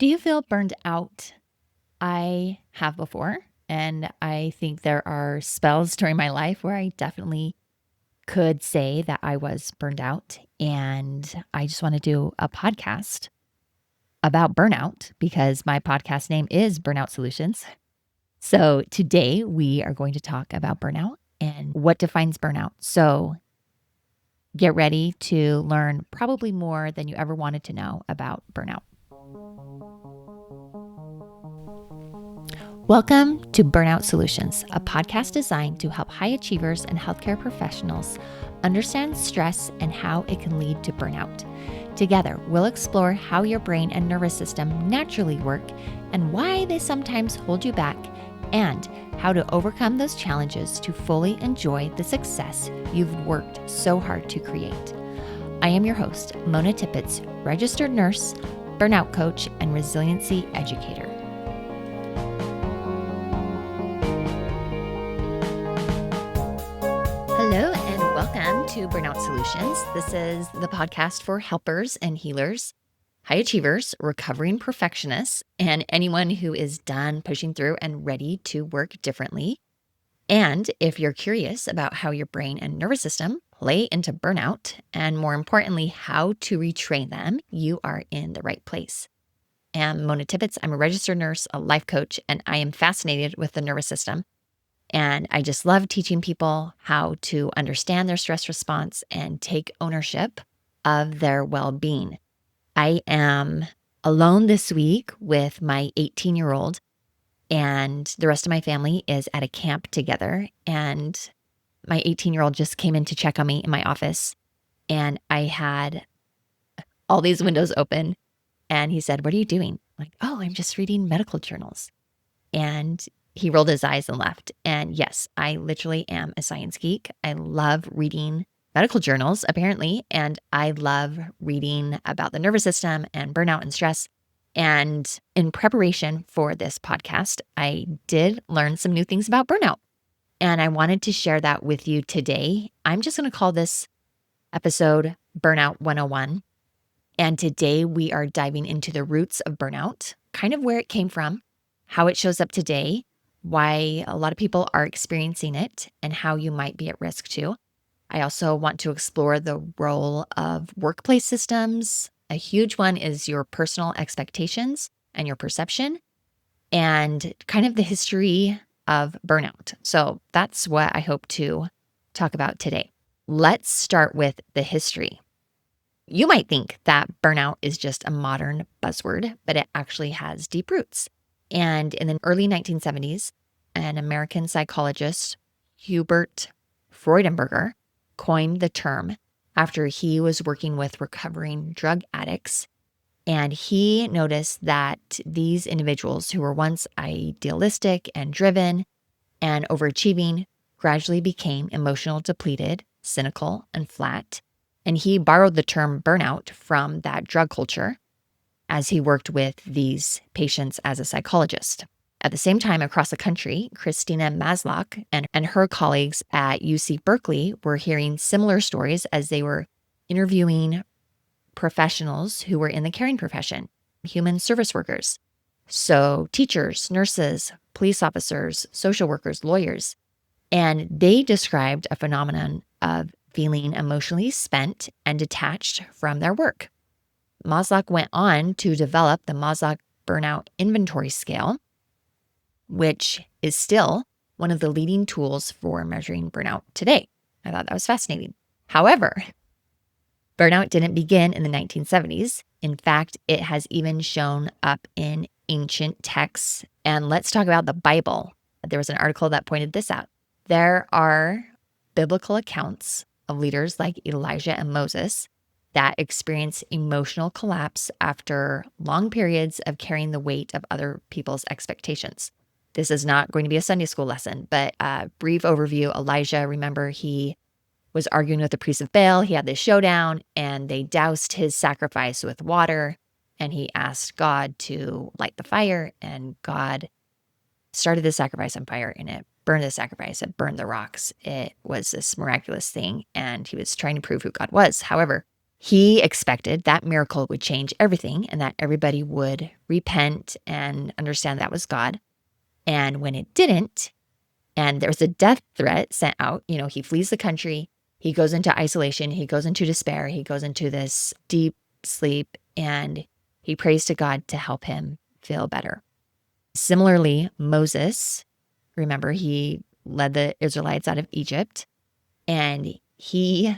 Do you feel burned out? I have before, and I think there are spells during my life where I definitely could say that I was burned out. And I just want to do a podcast about burnout because my podcast name is Burnout Solutions. So today we are going to talk about burnout and what defines burnout. So get ready to learn probably more than you ever wanted to know about burnout. Welcome to Burnout Solutions, a podcast designed to help high achievers and healthcare professionals understand stress and how it can lead to burnout. Together, we'll explore how your brain and nervous system naturally work and why they sometimes hold you back, and how to overcome those challenges to fully enjoy the success you've worked so hard to create. I am your host, Mona Tippett, registered nurse, burnout coach, and resiliency educator. Hello and welcome to Burnout Solutions. This is the podcast for helpers and healers, high achievers, recovering perfectionists, and anyone who is done pushing through and ready to work differently. And if you're curious about how your brain and nervous system play into burnout, and more importantly, how to retrain them, you are in the right place. I'm Mona Tippett. I'm a registered nurse, a life coach, and I am fascinated with the nervous system. And I just love teaching people how to understand their stress response and take ownership of their well-being. I am alone this week with my 18-year-old, and the rest of my family is at a camp together. And my 18-year-old just came in to check on me in my office, and I had all these windows open. And he said, "What are you doing?" I'm like, "Oh, I'm just reading medical journals." And he rolled his eyes and left. And yes, I literally am a science geek. I love reading medical journals, apparently, and I love reading about the nervous system and burnout and stress. And in preparation for this podcast, I did learn some new things about burnout, and I wanted to share that with you today. I'm just going to call this episode Burnout 101. And today we are diving into the roots of burnout, kind of where it came from, how it shows up today, why a lot of people are experiencing it, and how you might be at risk too. I also want to explore the role of workplace systems. A huge one is your personal expectations and your perception, and kind of the history of burnout. So that's what I hope to talk about today. Let's start with the history. You might think that burnout is just a modern buzzword, but it actually has deep roots. And in the early 1970s, an American psychologist, Hubert Freudenberger, coined the term after he was working with recovering drug addicts. And he noticed that these individuals who were once idealistic and driven and overachieving gradually became emotional depleted, cynical, and flat. And he borrowed the term burnout from that drug culture as he worked with these patients as a psychologist. At the same time, across the country, Christina Maslach and her colleagues at UC Berkeley were hearing similar stories as they were interviewing professionals who were in the caring profession, human service workers. So teachers, nurses, police officers, social workers, lawyers. And they described a phenomenon of feeling emotionally spent and detached from their work. Maslach went on to develop the Maslach Burnout Inventory Scale, which is still one of the leading tools for measuring burnout today. I thought that was fascinating. However, burnout didn't begin in the 1970s. In fact, it has even shown up in ancient texts. And let's talk about the Bible. There was an article that pointed this out. There are biblical accounts of leaders like Elijah and Moses that experience emotional collapse after long periods of carrying the weight of other people's expectations. This is not going to be a Sunday school lesson, but a brief overview. Elijah, remember, he was arguing with the priest of Baal. He had this showdown, and they doused his sacrifice with water, and he asked God to light the fire, and God started the sacrifice on fire, and it burned the sacrifice. It burned the rocks. It was this miraculous thing, and he was trying to prove who God was. However, He expected that miracle would change everything and that everybody would repent and understand that was God. And when it didn't, and there was a death threat sent out, he flees the country, he goes into isolation, he goes into despair, he goes into this deep sleep, and he prays to God to help him feel better. Similarly, Moses, remember, he led the Israelites out of Egypt, and he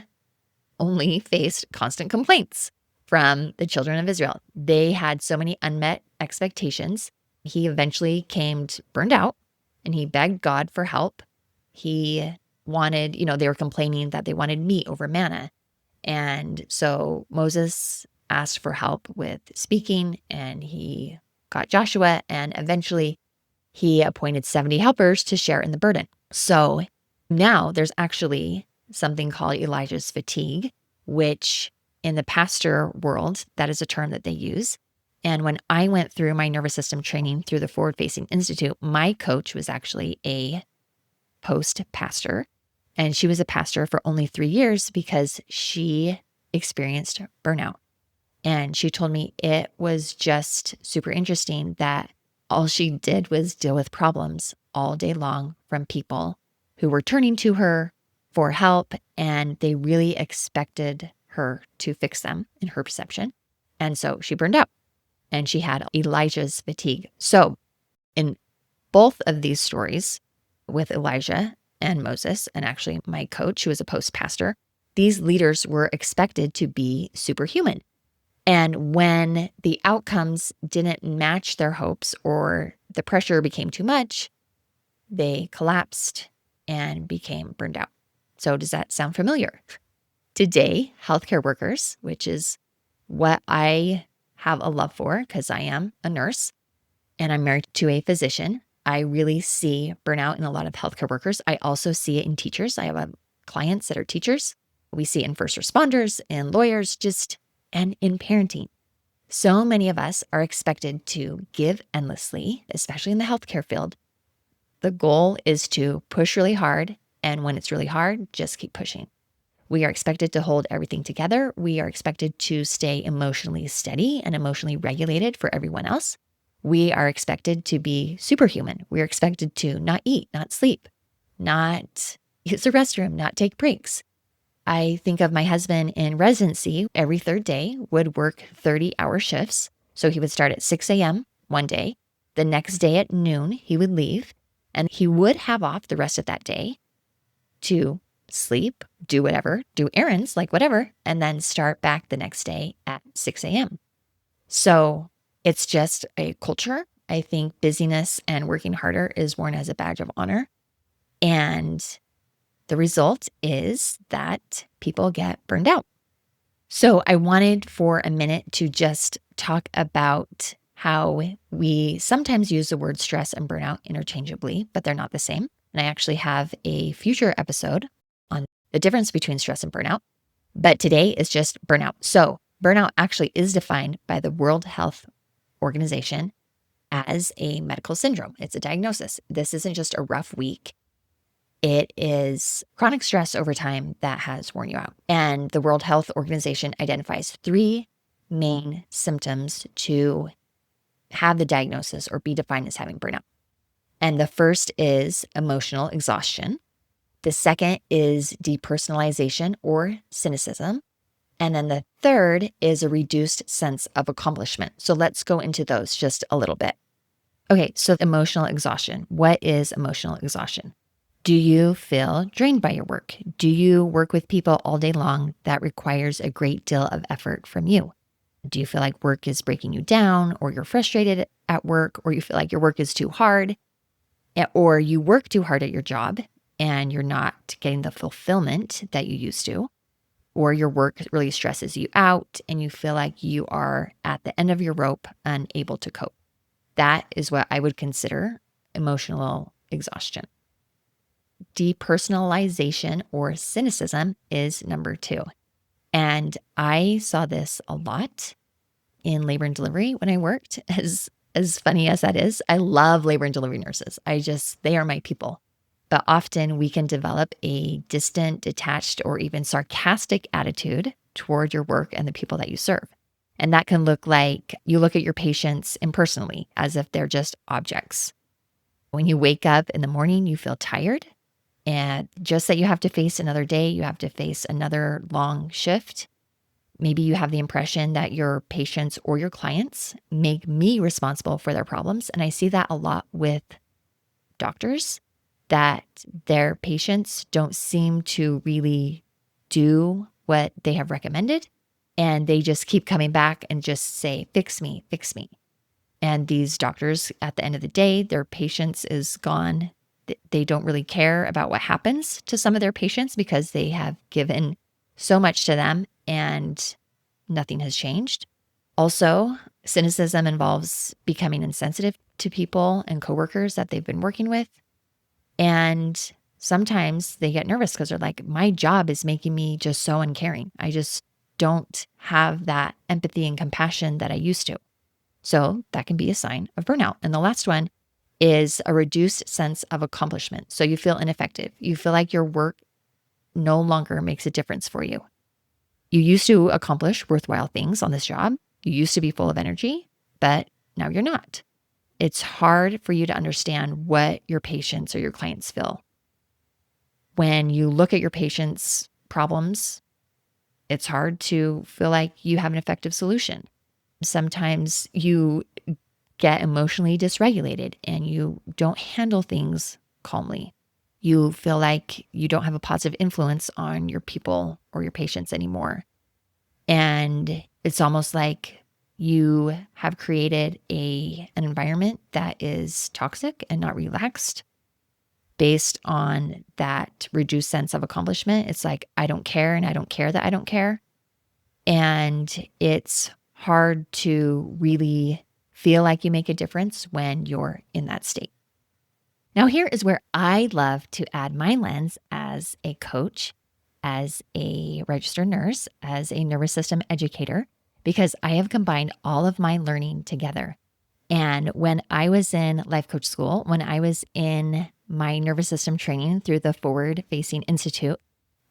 only faced constant complaints from the children of Israel. They had so many unmet expectations. He eventually came burned out, and he begged God for help. He wanted, they were complaining that they wanted meat over manna. And so Moses asked for help with speaking, and he got Joshua, and eventually he appointed 70 helpers to share in the burden. So now there's actually something called Elijah's fatigue, which in the pastor world, that is a term that they use. And when I went through my nervous system training through the Forward Facing Institute, my coach was actually a post-pastor, and she was a pastor for only 3 years because she experienced burnout. And she told me it was just super interesting that all she did was deal with problems all day long from people who were turning to her for help, and they really expected her to fix them in her perception. And so she burned out, and she had Elijah's fatigue. So in both of these stories with Elijah and Moses, and actually my coach, who was a post-pastor, these leaders were expected to be superhuman. And when the outcomes didn't match their hopes or the pressure became too much, they collapsed and became burned out. So does that sound familiar? Today, healthcare workers, which is what I have a love for because I am a nurse and I'm married to a physician, I really see burnout in a lot of healthcare workers. I also see it in teachers. I have clients that are teachers. We see it in first responders and lawyers, and in parenting. So many of us are expected to give endlessly, especially in the healthcare field. The goal is to push really hard, and when it's really hard, just keep pushing. We are expected to hold everything together. We are expected to stay emotionally steady and emotionally regulated for everyone else. We are expected to be superhuman. We are expected to not eat, not sleep, not use the restroom, not take breaks. I think of my husband in residency every third day would work 30-hour shifts. So he would start at 6 a.m. one day. The next day at noon, he would leave, and he would have off the rest of that day to sleep, do whatever, do errands, like whatever, and then start back the next day at 6 a.m. So it's just a culture. I think busyness and working harder is worn as a badge of honor. And the result is that people get burned out. So I wanted for a minute to just talk about how we sometimes use the word stress and burnout interchangeably, but they're not the same. And I actually have a future episode on the difference between stress and burnout. But today is just burnout. So burnout actually is defined by the World Health Organization as a medical syndrome. It's a diagnosis. This isn't just a rough week. It is chronic stress over time that has worn you out. And the World Health Organization identifies 3 main symptoms to have the diagnosis or be defined as having burnout. And the first is emotional exhaustion. The second is depersonalization or cynicism. And then the third is a reduced sense of accomplishment. So let's go into those just a little bit. Okay, so emotional exhaustion. What is emotional exhaustion? Do you feel drained by your work? Do you work with people all day long that requires a great deal of effort from you? Do you feel like work is breaking you down, or you're frustrated at work, or you feel like your work is too hard, or you work too hard at your job and you're not getting the fulfillment that you used to, or your work really stresses you out and you feel like you are at the end of your rope, unable to cope? That is what I would consider emotional exhaustion. Depersonalization or cynicism is number 2. And I saw this a lot in labor and delivery when I worked. As funny as that is, I love labor and delivery nurses. They are my people. But often we can develop a distant, detached, or even sarcastic attitude toward your work and the people that you serve. And that can look like you look at your patients impersonally as if they're just objects. When you wake up in the morning, you feel tired and just that you have to face another day, you have to face another long shift. Maybe you have the impression that your patients or your clients make me responsible for their problems. And I see that a lot with doctors, that their patients don't seem to really do what they have recommended. And they just keep coming back and just say, fix me, fix me. And these doctors, at the end of the day, their patients is gone. They don't really care about what happens to some of their patients because they have given so much to them and nothing has changed. Also, cynicism involves becoming insensitive to people and coworkers that they've been working with. And sometimes they get nervous because they're like, my job is making me just so uncaring. I just don't have that empathy and compassion that I used to. So that can be a sign of burnout. And the last one is a reduced sense of accomplishment. So you feel ineffective. You feel like your work no longer makes a difference for you. You used to accomplish worthwhile things on this job. You used to be full of energy, but now you're not. It's hard for you to understand what your patients or your clients feel. When you look at your patients' problems, it's hard to feel like you have an effective solution. Sometimes you get emotionally dysregulated and you don't handle things calmly. You feel like you don't have a positive influence on your people or your patients anymore. And it's almost like you have created an environment that is toxic and not relaxed based on that reduced sense of accomplishment. It's like, I don't care and I don't care that I don't care. And it's hard to really feel like you make a difference when you're in that state. Now, here is where I love to add my lens as a coach, as a registered nurse, as a nervous system educator, because I have combined all of my learning together. And when I was in life coach school, when I was in my nervous system training through the Forward Facing Institute,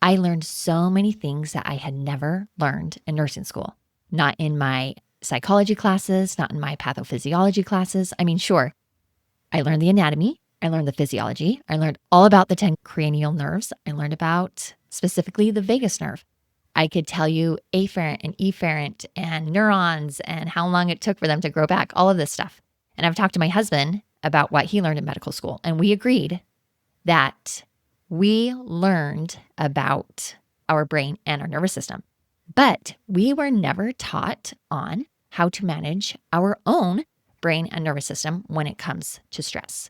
I learned so many things that I had never learned in nursing school. Not in my psychology classes, not in my pathophysiology classes. I mean, sure, I learned the anatomy, I learned the physiology, I learned all about the 10 cranial nerves. I learned about specifically the vagus nerve. I could tell you afferent and efferent and neurons and how long it took for them to grow back, all of this stuff. And I've talked to my husband about what he learned in medical school. And we agreed that we learned about our brain and our nervous system, but we were never taught on how to manage our own brain and nervous system when it comes to stress.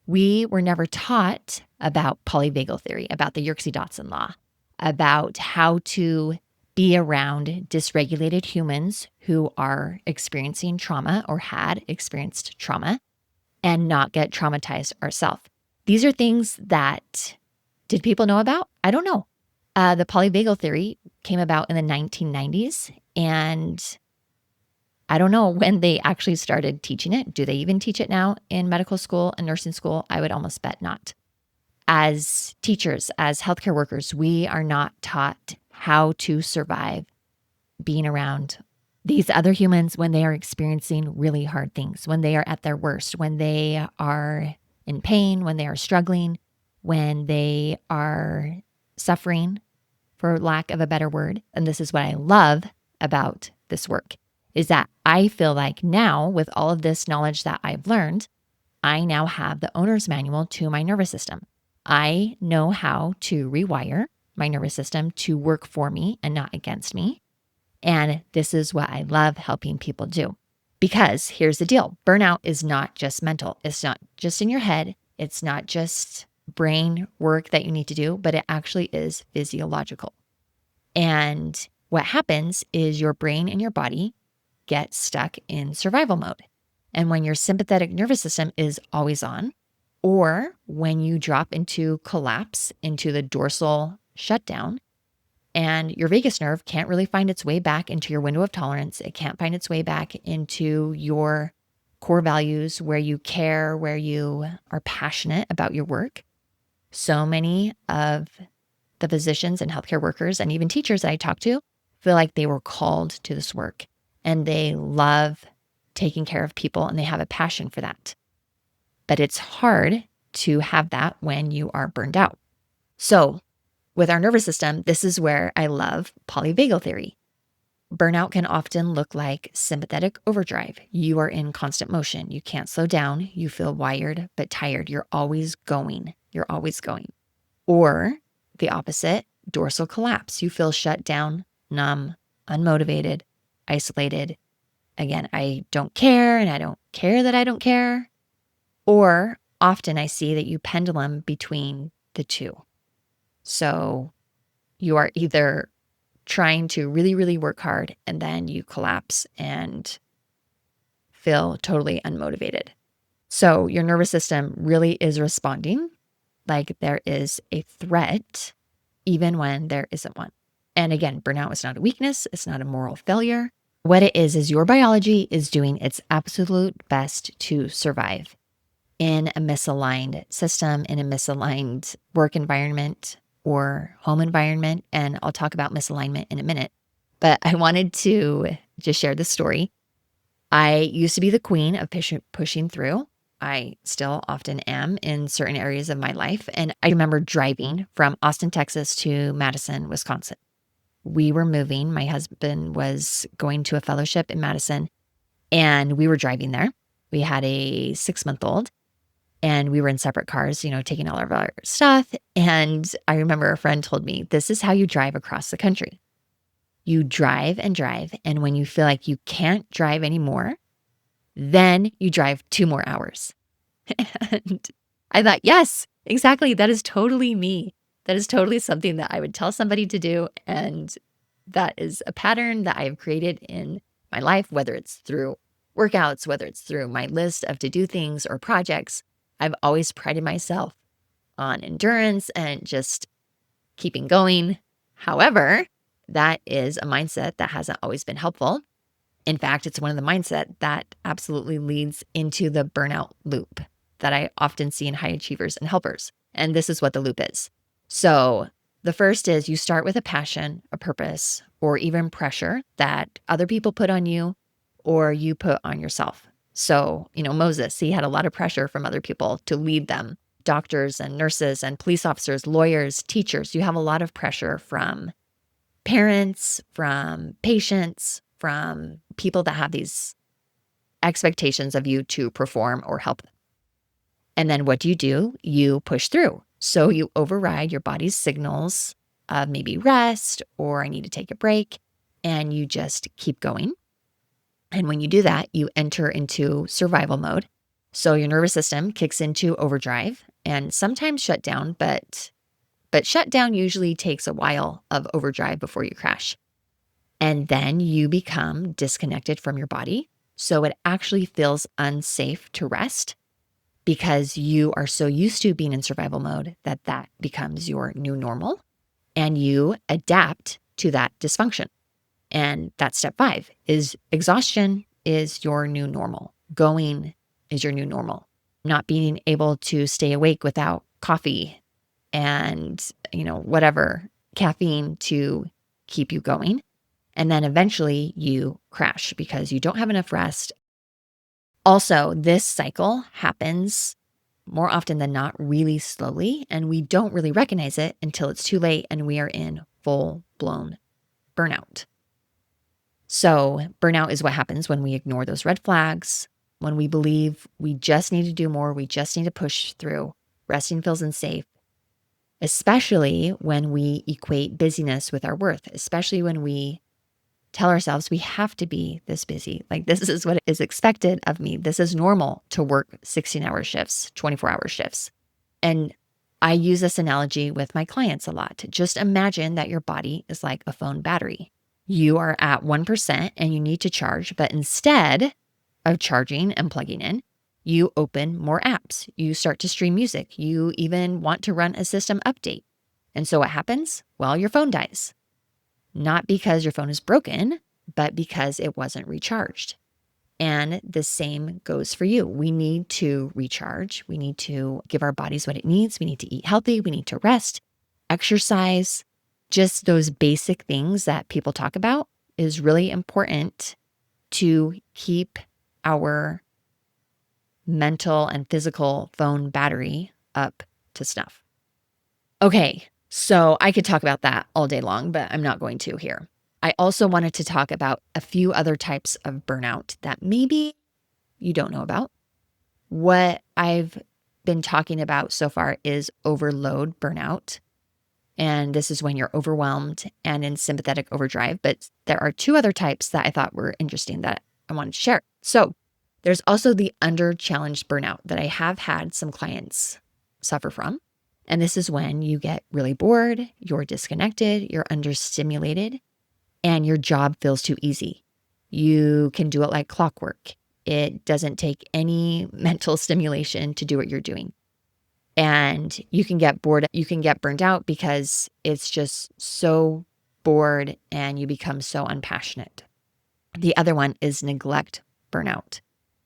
We were never taught about polyvagal theory, about the Yerkes-Dodson law, about how to be around dysregulated humans who are experiencing trauma or had experienced trauma and not get traumatized ourselves. These are things that, did people know about? I don't know. The polyvagal theory came about in the 1990s, and I don't know when they actually started teaching it. Do they even teach it now in medical school and nursing school? I would almost bet not. As teachers, as healthcare workers, we are not taught how to survive being around these other humans when they are experiencing really hard things, when they are at their worst, when they are in pain, when they are struggling, when they are suffering, for lack of a better word. And this is what I love about this work, is that I feel like now, with all of this knowledge that I've learned, I now have the owner's manual to my nervous system. I know how to rewire my nervous system to work for me and not against me. And this is what I love helping people do. Because here's the deal. Burnout is not just mental. It's not just in your head. It's not just brain work that you need to do, but it actually is physiological. And what happens is your brain and your body get stuck in survival mode. And when your sympathetic nervous system is always on, or when you drop into collapse, into the dorsal shutdown, and your vagus nerve can't really find its way back into your window of tolerance, it can't find its way back into your core values where you care, where you are passionate about your work. So many of the physicians and healthcare workers and even teachers that I talk to feel like they were called to this work and they love taking care of people and they have a passion for that. But it's hard to have that when you are burned out. So with our nervous system, this is where I love polyvagal theory. Burnout can often look like sympathetic overdrive. You are in constant motion. You can't slow down. You feel wired but tired. You're always going. You're always going. Or the opposite, dorsal collapse. You feel shut down, numb, unmotivated, isolated. Again, I don't care and I don't care that I don't care. Or often I see that you pendulum between the two. So you are either trying to really, really work hard and then you collapse and feel totally unmotivated. So your nervous system really is responding like there is a threat, even when there isn't one. And again, burnout is not a weakness. It's not a moral failure. What it is your biology is doing its absolute best to survive in a misaligned system, in a misaligned work environment or home environment. And I'll talk about misalignment in a minute. But I wanted to just share this story. I used to be the queen of pushing through. I still often am in certain areas of my life. And I remember driving from Austin, Texas to Madison, Wisconsin. We were moving. My husband was going to a fellowship in Madison and we were driving there. We had a 6-month-old and we were in separate cars, taking all of our stuff. And I remember a friend told me, this is how you drive across the country. You drive and drive. And when you feel like you can't drive anymore, then you drive 2 more hours. And I thought, yes, exactly. That is totally me. That is totally something that I would tell somebody to do. And that is a pattern that I have created in my life, whether it's through workouts, whether it's through my list of to-do things or projects. I've always prided myself on endurance and just keeping going. However, that is a mindset that hasn't always been helpful. In fact, it's one of the mindset that absolutely leads into the burnout loop that I often see in high achievers and helpers. And this is what the loop is. So the first is you start with a passion, a purpose, or even pressure that other people put on you or you put on yourself. So, Moses, he had a lot of pressure from other people to lead them. Doctors and nurses and police officers, lawyers, teachers, you have a lot of pressure from parents, from patients, from people that have these expectations of you to perform or help them. And then what do? You push through. So you override your body's signals of maybe rest or I need to take a break, and you just keep going. And when you do that, you enter into survival mode. So your nervous system kicks into overdrive and sometimes shut down, but shutdown usually takes a while of overdrive before you crash. And then you become disconnected from your body. So it actually feels unsafe to rest because you are so used to being in survival mode that becomes your new normal and you adapt to that dysfunction. And that's step 5 is exhaustion is your new normal. Going is your new normal. Not being able to stay awake without coffee and, whatever caffeine to keep you going. And then eventually you crash because you don't have enough rest. Also, this cycle happens more often than not really slowly, and we don't really recognize it until it's too late and we are in full-blown burnout. So burnout is what happens when we ignore those red flags, when we believe we just need to do more, we just need to push through. Resting feels unsafe, especially when we equate busyness with our worth, especially when we tell ourselves we have to be this busy. Like this is what is expected of me. This is normal to work 16-hour shifts, 24-hour shifts. And I use this analogy with my clients a lot. Just imagine that your body is like a phone battery. You are at 1% and you need to charge, but instead of charging and plugging in, you open more apps. You start to stream music. You even want to run a system update. And so what happens? Well, your phone dies. Not because your phone is broken, but because it wasn't recharged. And the same goes for you. We need to recharge. We need to give our bodies what it needs. We need to eat healthy. We need to rest, exercise, just those basic things that people talk about is really important to keep our mental and physical phone battery up to snuff. Okay, so I could talk about that all day long, but I'm not going to here. I also wanted to talk about a few other types of burnout that maybe you don't know about. What I've been talking about so far is overload burnout. And this is when you're overwhelmed and in sympathetic overdrive. But there are two other types that I thought were interesting that I wanted to share. So there's also the under-challenged burnout that I have had some clients suffer from. And this is when you get really bored, you're disconnected, you're understimulated, and your job feels too easy. You can do it like clockwork. It doesn't take any mental stimulation to do what you're doing. And you can get bored, you can get burned out because it's just so bored and you become so unpassionate. The other one is neglect burnout,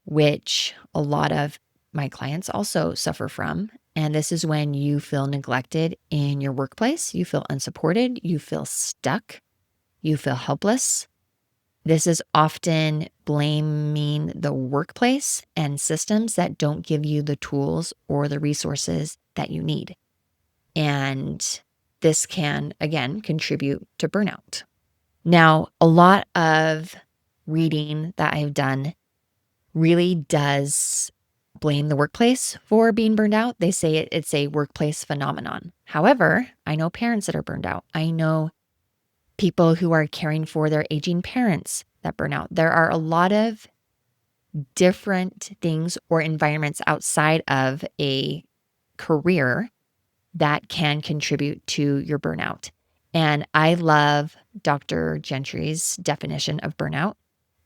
which a lot of my clients also suffer from. And this is when you feel neglected in your workplace, you feel unsupported, you feel stuck, you feel helpless. This is often blaming the workplace and systems that don't give you the tools or the resources that you need. And this can, again, contribute to burnout. Now, a lot of reading that I've done really does blame the workplace for being burned out. They say it's a workplace phenomenon. However, I know parents that are burned out. I know people who are caring for their aging parents that burn out. There are a lot of different things or environments outside of a career that can contribute to your burnout. And I love Dr. Gentry's definition of burnout.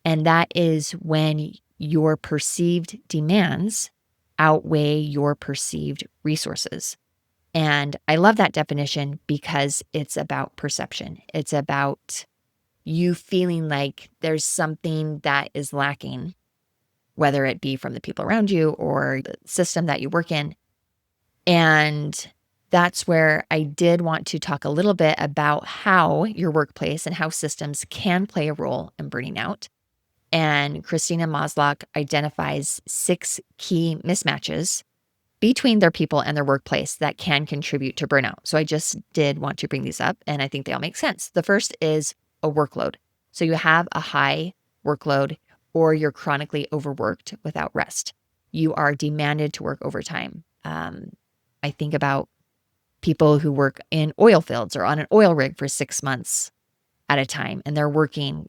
And that is when your perceived demands outweigh your perceived resources. And I love that definition because it's about perception. It's about you feeling like there's something that is lacking, whether it be from the people around you or the system that you work in. And that's where I did want to talk a little bit about how your workplace and how systems can play a role in burning out. And Christina Maslach identifies 6 key mismatches between their people and their workplace that can contribute to burnout. So I just did want to bring these up, and I think they all make sense. The first is a workload. So you have a high workload or you're chronically overworked without rest. You are demanded to work overtime. I think about people who work in oil fields or on an oil rig for 6 months at a time, and they're working,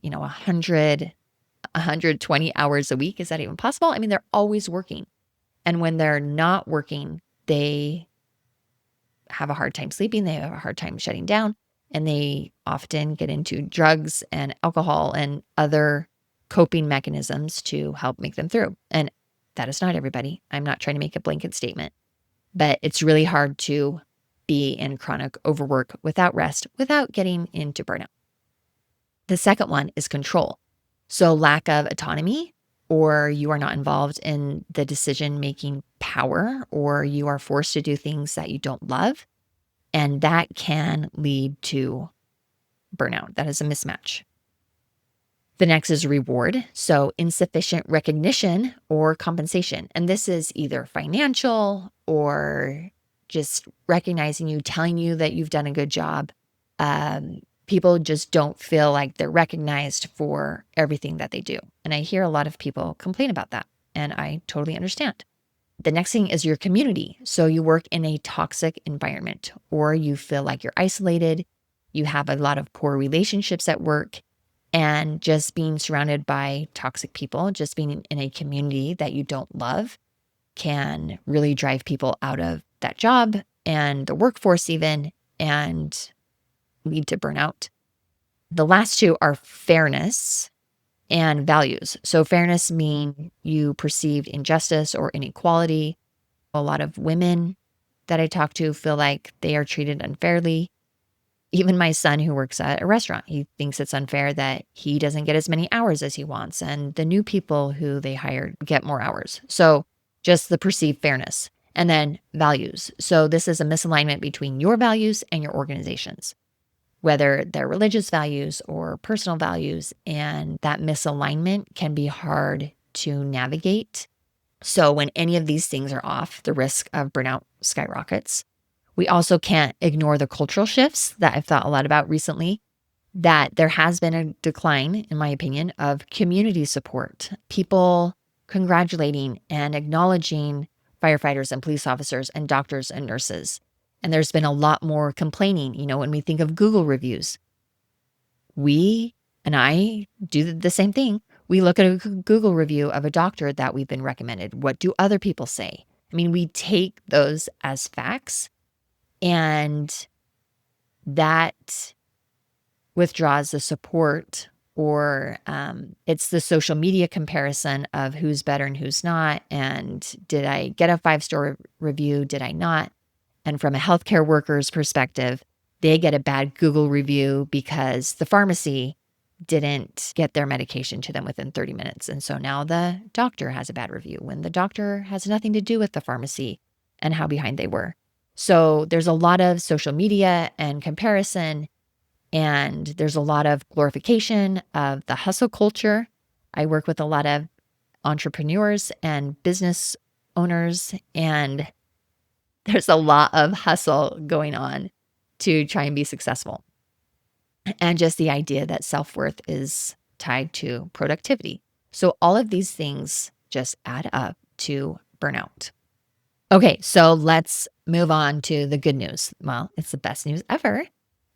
120 hours a week. Is that even possible? I mean, they're always working. And when they're not working, they have a hard time sleeping. They have a hard time shutting down. And they often get into drugs and alcohol and other coping mechanisms to help make them through. And that is not everybody. I'm not trying to make a blanket statement. But it's really hard to be in chronic overwork without rest, without getting into burnout. The second one is control. So lack of autonomy, or you are not involved in the decision-making power, or you are forced to do things that you don't love. And that can lead to burnout. That is a mismatch. The next is reward. So insufficient recognition or compensation. And this is either financial or just recognizing you, telling you that you've done a good job. People just don't feel like they're recognized for everything that they do. And I hear a lot of people complain about that, and I totally understand. The next thing is your community. So you work in a toxic environment, or you feel like you're isolated. You have a lot of poor relationships at work, and just being surrounded by toxic people, just being in a community that you don't love can really drive people out of that job and the workforce even, and lead to burnout. The last two are fairness and values. So fairness mean you perceived injustice or inequality. A lot of women that I talk to feel like they are treated unfairly. Even my son who works at a restaurant, he thinks it's unfair that he doesn't get as many hours as he wants, and the new people who they hired get more hours. So just the perceived fairness. And then values. So this is a misalignment between your values and your organization's. whether they're religious values or personal values, and that misalignment can be hard to navigate. So when any of these things are off, the risk of burnout skyrockets. We also can't ignore the cultural shifts that I've thought a lot about recently, that there has been a decline, in my opinion, of community support, people congratulating and acknowledging firefighters and police officers and doctors and nurses. And there's been a lot more complaining. When we think of Google reviews, we and I do the same thing. We look at a Google review of a doctor that we've been recommended. What do other people say? I mean, we take those as facts, and that withdraws the support, or it's the social media comparison of who's better and who's not. And did I get a 5-star review? Did I not? And from a healthcare worker's perspective, they get a bad Google review because the pharmacy didn't get their medication to them within 30 minutes. And so now the doctor has a bad review when the doctor has nothing to do with the pharmacy and how behind they were. So there's a lot of social media and comparison, and there's a lot of glorification of the hustle culture. I work with a lot of entrepreneurs and business owners, and there's a lot of hustle going on to try and be successful. And just the idea that self-worth is tied to productivity. So all of these things just add up to burnout. Okay, so let's move on to the good news. Well, it's the best news ever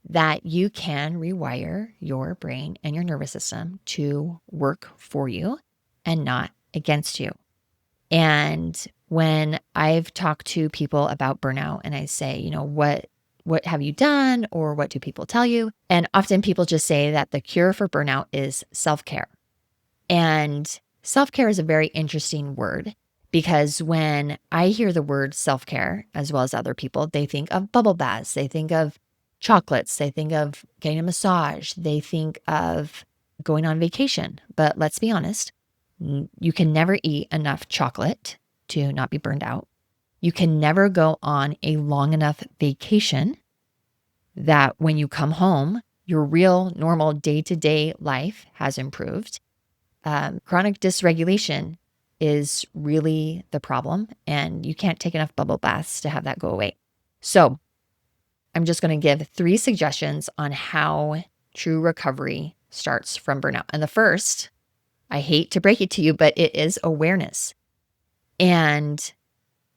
that you can rewire your brain and your nervous system to work for you and not against you. And when I've talked to people about burnout and I say, what have you done, or what do people tell you? And often people just say that the cure for burnout is self-care. And self-care is a very interesting word, because when I hear the word self-care, as well as other people, they think of bubble baths, they think of chocolates, they think of getting a massage, they think of going on vacation. But let's be honest, you can never eat enough chocolate to not be burned out. You can never go on a long enough vacation that when you come home, your real normal day-to-day life has improved. Chronic dysregulation is really the problem, and you can't take enough bubble baths to have that go away. So I'm just going to give 3 suggestions on how true recovery starts from burnout. And the first, I hate to break it to you, but it is awareness. And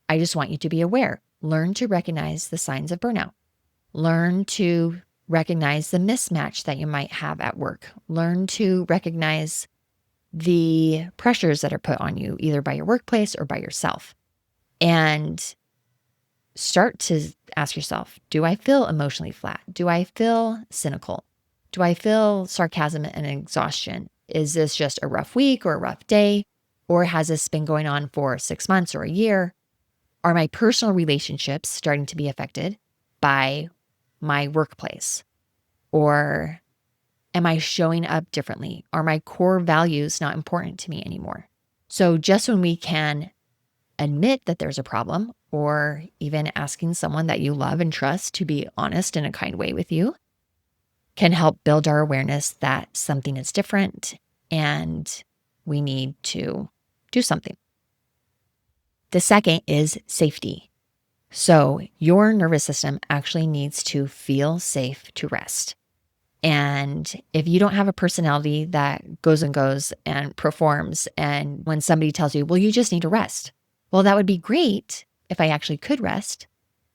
I just want you to be aware. Learn to recognize the signs of burnout. Learn to recognize the mismatch that you might have at work. Learn to recognize the pressures that are put on you, either by your workplace or by yourself. And start to ask yourself, do I feel emotionally flat? Do I feel cynical? Do I feel sarcasm and exhaustion? Is this just a rough week or a rough day? Or has this been going on for 6 months or a year? Are my personal relationships starting to be affected by my workplace? Or am I showing up differently? Are my core values not important to me anymore? So just when we can admit that there's a problem, or even asking someone that you love and trust to be honest in a kind way with you, can help build our awareness that something is different and we need to do something. The second is safety. So your nervous system actually needs to feel safe to rest. And if you don't have a personality that goes and performs, and when somebody tells you, well, you just need to rest. Well, that would be great if I actually could rest.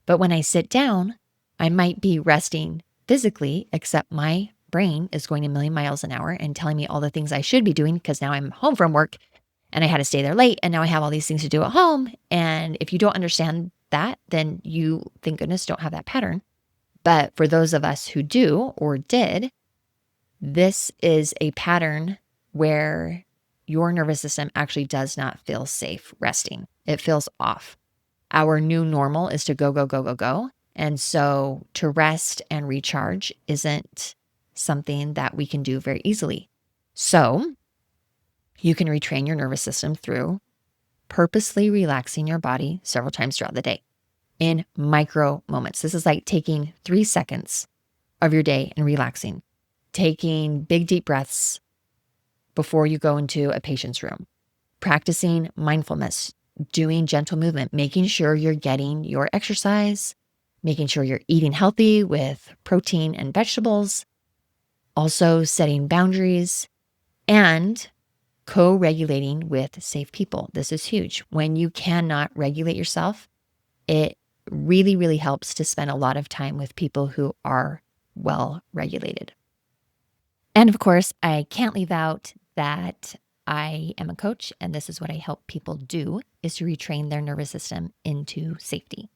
But when I sit down, I might be resting physically, except my brain is going a million miles an hour and telling me all the things I should be doing, because now I'm home from work and I had to stay there late, and now I have all these things to do at home. And if you don't understand that, then you, thank goodness, don't have that pattern. But for those of us who do or did, this is a pattern where your nervous system actually does not feel safe resting. It feels off. Our new normal is to go, go, go, go, go. And so to rest and recharge isn't something that we can do very easily. So you can retrain your nervous system through purposely relaxing your body several times throughout the day in micro moments. This is like taking 3 seconds of your day and relaxing, taking big, deep breaths before you go into a patient's room, practicing mindfulness, doing gentle movement, making sure you're getting your exercise, making sure you're eating healthy with protein and vegetables, also setting boundaries, and co-regulating with safe people. This is huge. When you cannot regulate yourself, it really, really helps to spend a lot of time with people who are well regulated. And of course, I can't leave out that I am a coach, and this is what I help people do, is to retrain their nervous system into safety.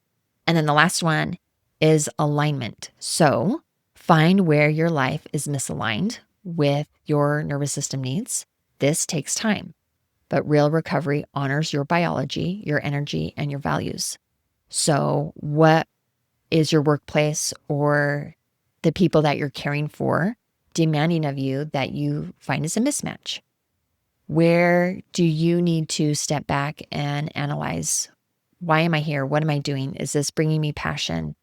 And then the last one is alignment. So find where your life is misaligned with your nervous system needs. This takes time, but real recovery honors your biology, your energy, and your values. So what is your workplace or the people that you're caring for demanding of you that you find is a mismatch? Where do you need to step back and analyze, why am I here? What am I doing? Is this bringing me passion?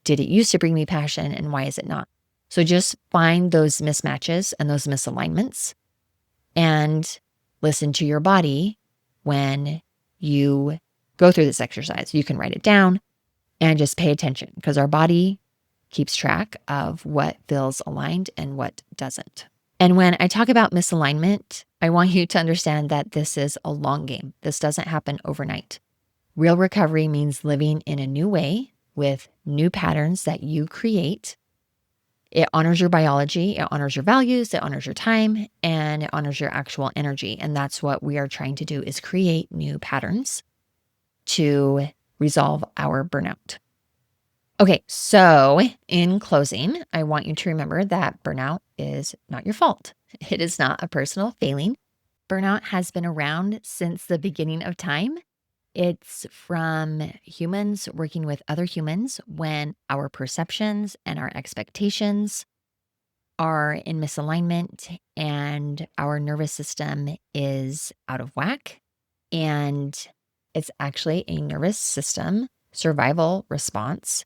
Did it used to bring me passion, and why is it not? So just find those mismatches and those misalignments and listen to your body when you go through this exercise. You can write it down and just pay attention, because our body keeps track of what feels aligned and what doesn't. And when I talk about misalignment, I want you to understand that this is a long game. This doesn't happen overnight. Real recovery means living in a new way with new patterns that you create. It honors your biology, it honors your values, it honors your time, and it honors your actual energy. And that's what we are trying to do, is create new patterns to resolve our burnout. Okay, so in closing, I want you to remember that burnout is not your fault. It is not a personal failing. Burnout has been around since the beginning of time. It's from humans working with other humans when our perceptions and our expectations are in misalignment and our nervous system is out of whack. And it's actually a nervous system survival response.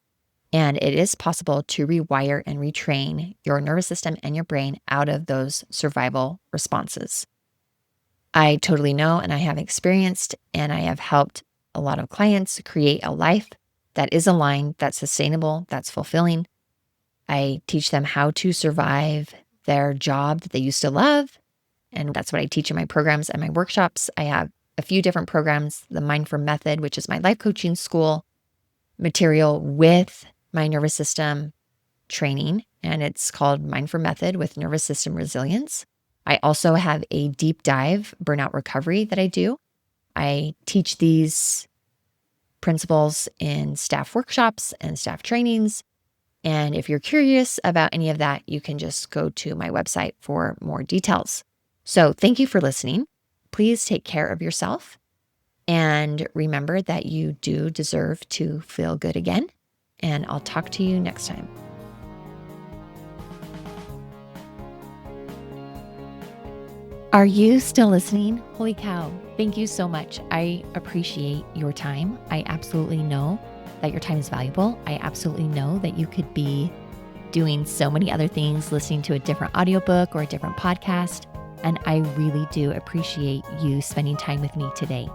And it is possible to rewire and retrain your nervous system and your brain out of those survival responses. I totally know, and I have experienced, and I have helped a lot of clients create a life that is aligned, that's sustainable, that's fulfilling. I teach them how to survive their job that they used to love. And that's what I teach in my programs and my workshops. I have a few different programs, the Mindful Method, which is my life coaching school material with my nervous system training. And it's called Mindful Method with Nervous System Resilience. I also have a deep dive burnout recovery that I do. I teach these principles in staff workshops and staff trainings. And if you're curious about any of that, you can just go to my website for more details. So thank you for listening. Please take care of yourself. And remember that you do deserve to feel good again. And I'll talk to you next time. Are you still listening? Holy cow. Thank you so much. I appreciate your time. I absolutely know that your time is valuable. I absolutely know that you could be doing so many other things, listening to a different audiobook or a different podcast. And I really do appreciate you spending time with me today.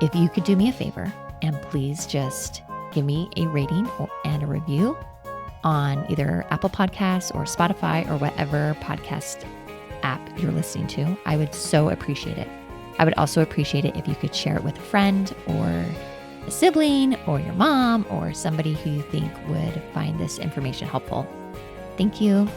If you could do me a favor and please just give me a rating and a review on either Apple Podcasts or Spotify or whatever podcast app you're listening to, I would so appreciate it. I would also appreciate it if you could share it with a friend or a sibling or your mom or somebody who you think would find this information helpful. Thank you.